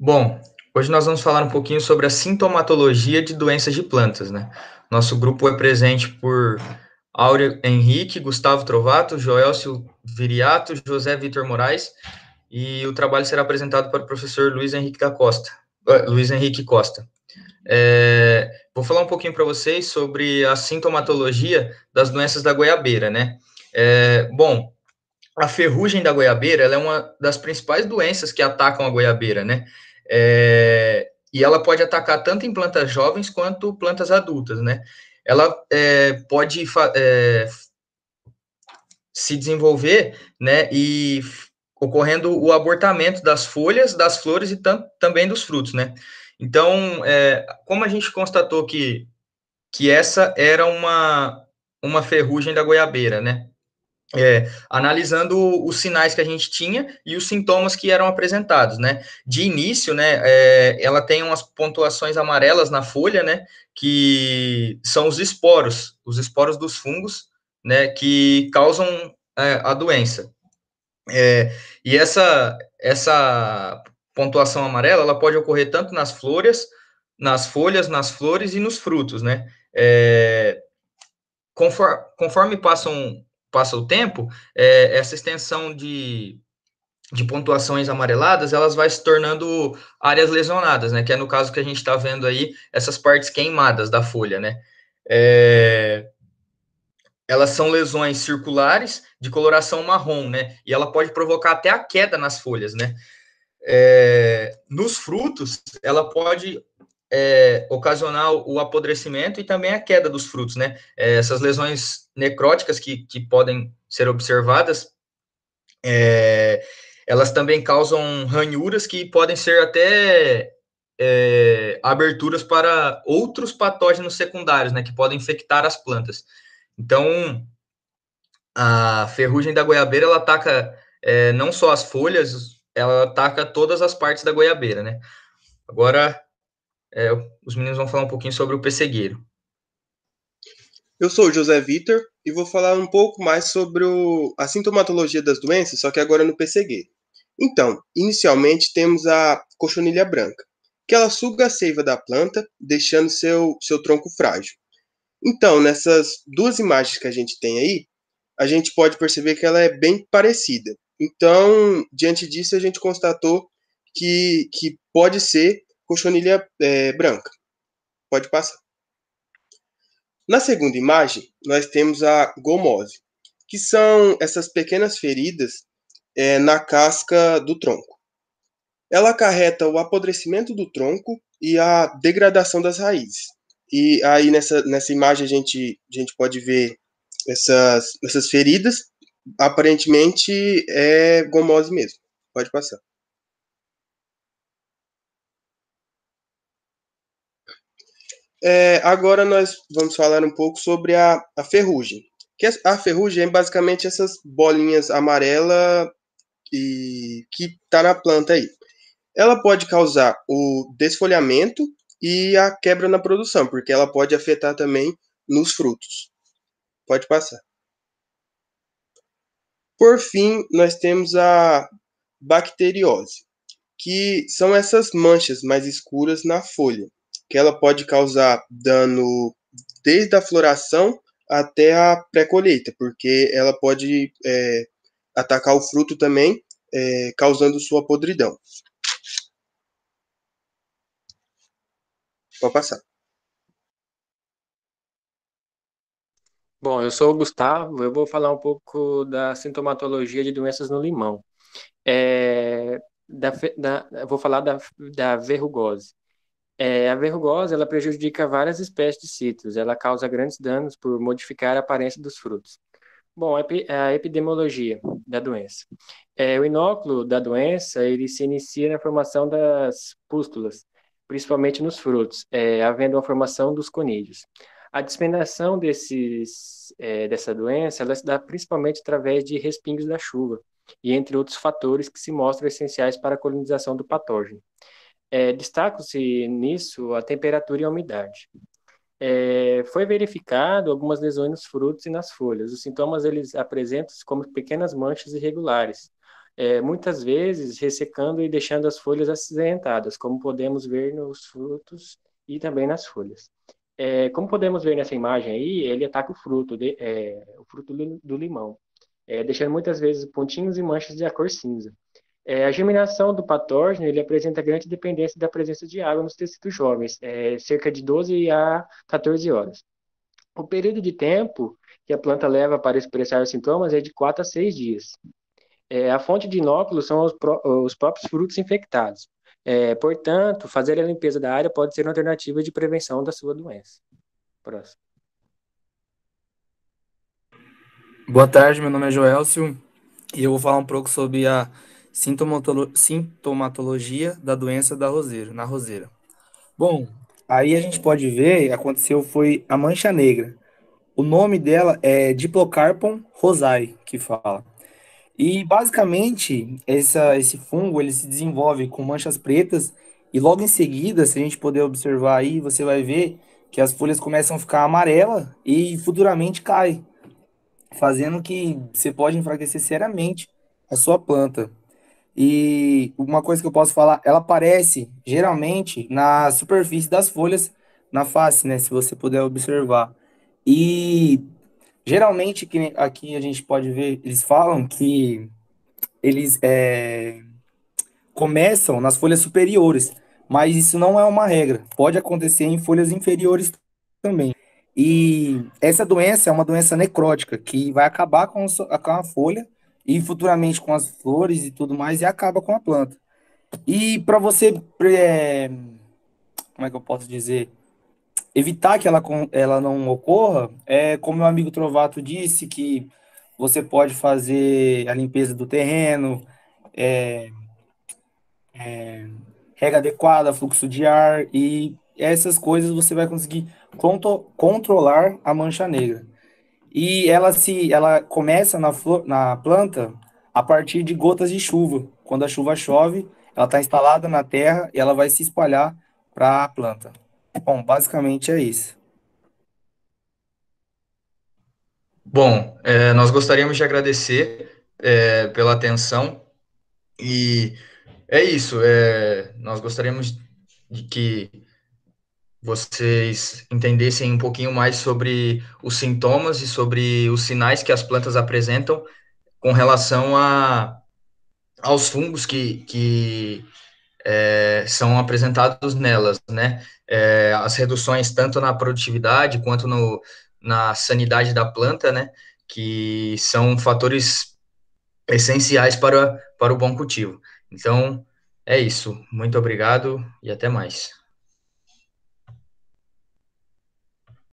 Bom, hoje nós vamos falar um pouquinho sobre a sintomatologia de doenças de plantas, né? Nosso grupo é presente por Áureo Henrique, Gustavo Trovato, Joelcio Viriato, José Vitor Moraes, e o trabalho será apresentado para o professor Luiz Henrique Costa. Vou falar um pouquinho para vocês sobre a sintomatologia das doenças da goiabeira, né? Bom, a ferrugem da goiabeira, ela é uma das principais doenças que atacam a goiabeira, né? E ela pode atacar tanto em plantas jovens quanto plantas adultas, né? Ela pode se desenvolver, né? E ocorrendo o abortamento das folhas, das flores e também dos frutos, né? Então, como a gente constatou que essa era uma ferrugem da goiabeira, né? Analisando os sinais que a gente tinha e os sintomas que eram apresentados, né? De início, né, ela tem umas pontuações amarelas na folha, né, que são os esporos dos fungos, né, que causam a doença. E essa pontuação amarela, ela pode ocorrer tanto nas folhas, nas flores e nos frutos, né? Conforme passa o tempo, essa extensão de pontuações amareladas, elas vai se tornando áreas lesionadas, né? Que é no caso que a gente está vendo aí, essas partes queimadas da folha, né? Elas são lesões circulares de coloração marrom, né? E ela pode provocar até a queda nas folhas, né? Nos frutos, ela pode ocasionar o apodrecimento e também a queda dos frutos, né? Essas lesões necróticas que podem ser observadas, elas também causam ranhuras que podem ser até aberturas para outros patógenos secundários, né? Que podem infectar as plantas. Então, a ferrugem da goiabeira, ela ataca não só as folhas, ela ataca todas as partes da goiabeira, né? Agora, os meninos vão falar um pouquinho sobre o pessegueiro. Eu sou o José Vitor e vou falar um pouco mais sobre a sintomatologia das doenças, só que agora no pessegueiro. Então, inicialmente temos a cochonilha branca, que ela suga a seiva da planta, deixando seu tronco frágil. Então, nessas duas imagens que a gente tem aí, a gente pode perceber que ela é bem parecida. Então, diante disso, a gente constatou que pode ser cochonilha branca. Pode passar. Na segunda imagem, nós temos a gomose, que são essas pequenas feridas na casca do tronco. Ela acarreta o apodrecimento do tronco e a degradação das raízes. E aí nessa imagem a gente pode ver essas feridas. Aparentemente é gomose mesmo. Pode passar. Agora nós vamos falar um pouco sobre a ferrugem. Que a ferrugem é basicamente essas bolinhas amarelas que está na planta aí. Ela pode causar o desfolhamento e a quebra na produção, porque ela pode afetar também nos frutos. Pode passar. Por fim, nós temos a bacteriose, que são essas manchas mais escuras na folha, que ela pode causar dano desde a floração até a pré-colheita, porque ela pode atacar o fruto também, causando sua podridão. Pode passar. Bom, eu sou o Gustavo, eu vou falar um pouco da sintomatologia de doenças no limão. Eu vou falar da verrugose. A verrugose, ela prejudica várias espécies de citros, ela causa grandes danos por modificar a aparência dos frutos. Bom, a epidemiologia da doença. O inóculo da doença, ele se inicia na formação das pústulas, principalmente nos frutos, havendo a formação dos conídeos. A disseminação dessa doença, ela se dá principalmente através de respingos da chuva, e entre outros fatores que se mostram essenciais para a colonização do patógeno. Destacam-se nisso a temperatura e a umidade. Foi verificado algumas lesões nos frutos e nas folhas. Os sintomas eles apresentam-se como pequenas manchas irregulares, muitas vezes ressecando e deixando as folhas acinzentadas, como podemos ver nos frutos e também nas folhas. Como podemos ver nessa imagem aí, ele ataca o fruto do limão, deixando muitas vezes pontinhos e manchas de cor cinza. A germinação do patógeno, ele apresenta grande dependência da presença de água nos tecidos jovens, cerca de 12 a 14 horas. O período de tempo que a planta leva para expressar os sintomas é de 4 a 6 dias. A fonte de inóculos são os próprios frutos infectados. Portanto, fazer a limpeza da área pode ser uma alternativa de prevenção da sua doença. Próximo. Boa tarde, meu nome é Joelcio e eu vou falar um pouco sobre a sintomatologia da doença da roseira, na roseira. Bom, aí a gente pode ver, aconteceu foi a mancha negra. O nome dela é Diplocarpon rosae, que fala. E basicamente, esse fungo ele se desenvolve com manchas pretas e logo em seguida, se a gente puder observar aí, você vai ver que as folhas começam a ficar amarela e futuramente cai, fazendo que você pode enfraquecer seriamente a sua planta. E uma coisa que eu posso falar, ela aparece geralmente na superfície das folhas, na face, né? Se você puder observar. E geralmente aqui a gente pode ver, eles falam que eles começam nas folhas superiores, mas isso não é uma regra. Pode acontecer em folhas inferiores também. E essa doença é uma doença necrótica que vai acabar com a folha e futuramente com as flores e tudo mais e acaba com a planta. E para você, como é que eu posso dizer, evitar que ela não ocorra, como meu amigo Trovato disse, que você pode fazer a limpeza do terreno, é, rega adequada, fluxo de ar e essas coisas você vai conseguir controlar a mancha negra. E ela começa na planta a partir de gotas de chuva. Quando a chuva chove, ela está instalada na terra e ela vai se espalhar para a planta. Bom, basicamente é isso. Bom, nós gostaríamos de agradecer pela atenção e é isso. Nós gostaríamos de que vocês entendessem um pouquinho mais sobre os sintomas e sobre os sinais que as plantas apresentam com relação aos fungos que são apresentados nelas, né? As reduções tanto na produtividade quanto na sanidade da planta, né? Que são fatores essenciais para o bom cultivo. Então, é isso. Muito obrigado e até mais.